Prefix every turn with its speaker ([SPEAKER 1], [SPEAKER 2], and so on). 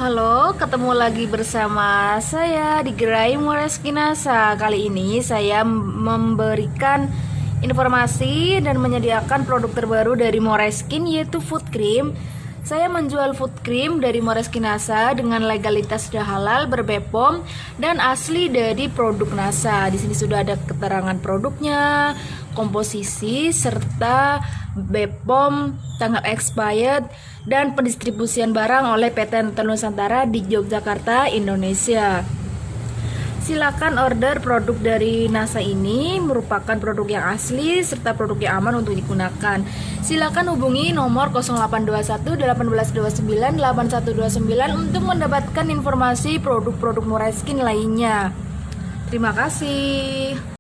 [SPEAKER 1] Halo, ketemu lagi bersama saya di Gerai Moreskinasa. Kali ini saya memberikan informasi dan menyediakan produk terbaru dari Moreskin, yaitu food cream. Saya menjual food cream dari Moreskinasa dengan legalitas sudah halal, ber-BPOM dan asli dari produk NASA. Di sini sudah ada keterangan produknya, komposisi serta BPOM, tanggal expired, dan pendistribusian barang oleh PT Nusantara di Yogyakarta, Indonesia. Silakan order produk dari NASA ini, merupakan produk yang asli serta produk yang aman untuk digunakan. Silakan hubungi nomor 0821 1829 8129 untuk mendapatkan informasi produk-produk Moreskin lainnya. Terima kasih.